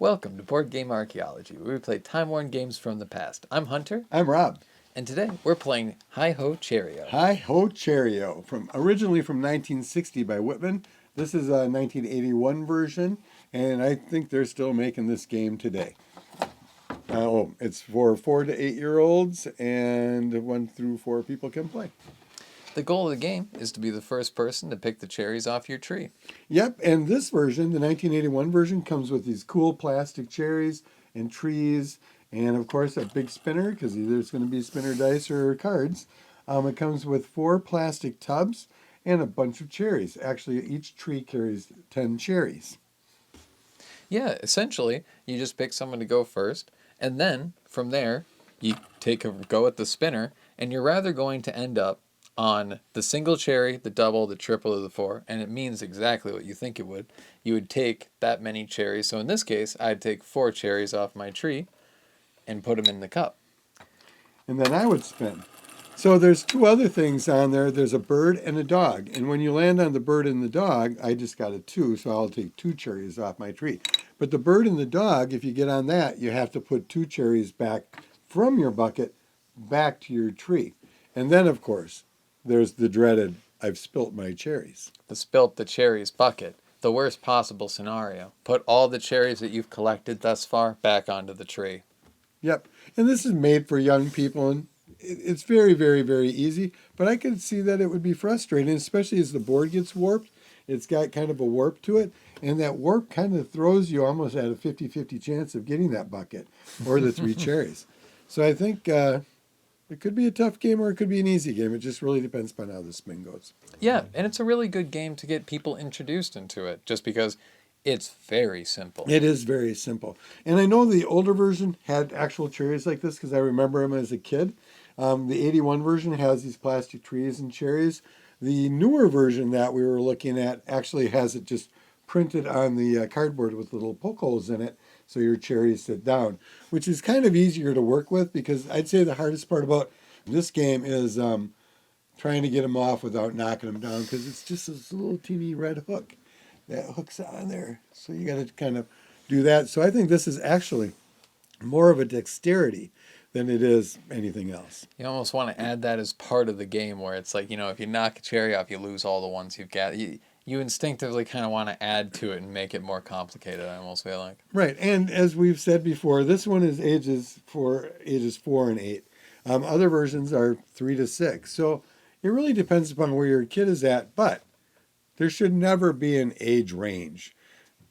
Welcome to Board Game Archaeology, where we play time-worn games from the past. I'm Hunter. I'm Rob. And today we're playing Hi-Ho Cherry-O. Hi-Ho Cherry-O, originally from 1960 by Whitman. This is a 1981 version, and I think they're still making this game today. It's for 4 to 8-year-olds, and 1 through 4 people can play. The goal of the game is to be the first person to pick the cherries off your tree. Yep, and this version, the 1981 version, comes with these cool plastic cherries and trees, and of course a big spinner, because either it's going to be spinner dice or cards. It comes with 4 plastic tubs and a bunch of cherries. Actually, each tree carries 10 cherries. Yeah, essentially, you just pick someone to go first, and then, from there, you take a go at the spinner, and you're rather going to end up on the single cherry, the double, the triple, or the 4, and it means exactly what you think it would. You would take that many cherries. So in this case, I'd take 4 cherries off my tree and put them in the cup. And then I would spin. So there's 2 other things on there. There's a bird and a dog. And when you land on the bird and the dog, I just got a 2, so I'll take 2 cherries off my tree. But the bird and the dog, if you get on that, you have to put 2 cherries back from your bucket back to your tree. And then, of course, there's the dreaded, I've spilt my cherries. The spilt the cherries bucket. The worst possible scenario. Put all the cherries that you've collected thus far back onto the tree. Yep. And this is made for young people, and it's very, very, very easy. But I could see that it would be frustrating, especially as the board gets warped. It's got kind of a warp to it, and that warp kind of throws you almost at a 50-50 chance of getting that bucket or the 3 cherries. So I think it could be a tough game or it could be an easy game. It just really depends upon how the spin goes. Yeah, and it's a really good game to get people introduced into it, just because it's very simple. It is very simple. And I know the older version had actual cherries like this because I remember them as a kid. The 81 version has these plastic trees and cherries. The newer version that we were looking at actually has it just printed on the cardboard with little poke holes in it so your cherries sit down, which is kind of easier to work with because I'd say the hardest part about this game is trying to get them off without knocking them down because it's just this little teeny red hook that hooks on there. So you got to kind of do that. So I think this is actually more of a dexterity than it is anything else. You almost want to add that as part of the game where it's like, if you knock a cherry off, you lose all the ones you've got. You instinctively kind of want to add to it and make it more complicated, I almost feel like. Right. And as we've said before, this one is ages 4 and 8. Other versions are 3 to 6. So it really depends upon where your kid is at, but there should never be an age range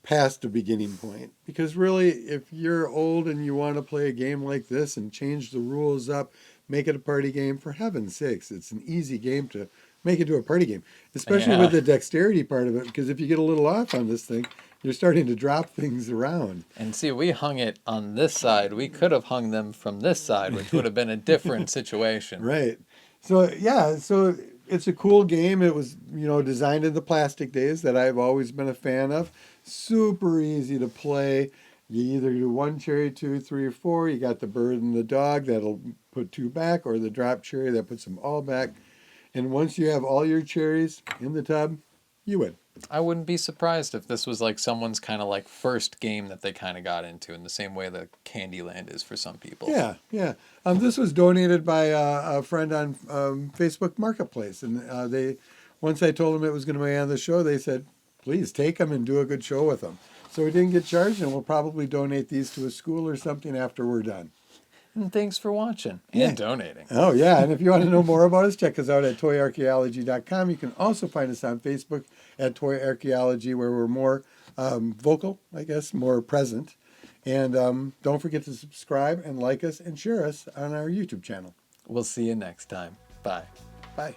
past the beginning point. Because really, if you're old and you want to play a game like this and change the rules up, make it a party game, for heaven's sakes, it's an easy game to make it to a party game, especially with the dexterity part of it, because if you get a little off on this thing, you're starting to drop things around. And see, we hung it on this side. We could have hung them from this side, which would have been a different situation. Right. So, yeah, so it's a cool game. It was, designed in the plastic days that I've always been a fan of. Super easy to play. You either do 1 cherry, 2, 3, or 4. You got the bird and the dog that'll put 2 back, or the drop cherry that puts them all back. And once you have all your cherries in the tub, you win. I wouldn't be surprised if this was like someone's kind of like first game that they kind of got into in the same way that Candyland is for some people. Yeah, yeah. This was donated by a friend on Facebook Marketplace. And once I told them it was going to be on the show, they said, please take them and do a good show with them. So we didn't get charged, and we'll probably donate these to a school or something after we're done. And thanks for watching and donating. Oh, yeah. And if you want to know more about us, check us out at toyarchaeology.com. You can also find us on Facebook at Toy Archaeology, where we're more vocal, I guess, more present. And don't forget to subscribe and like us and share us on our YouTube channel. We'll see you next time. Bye. Bye.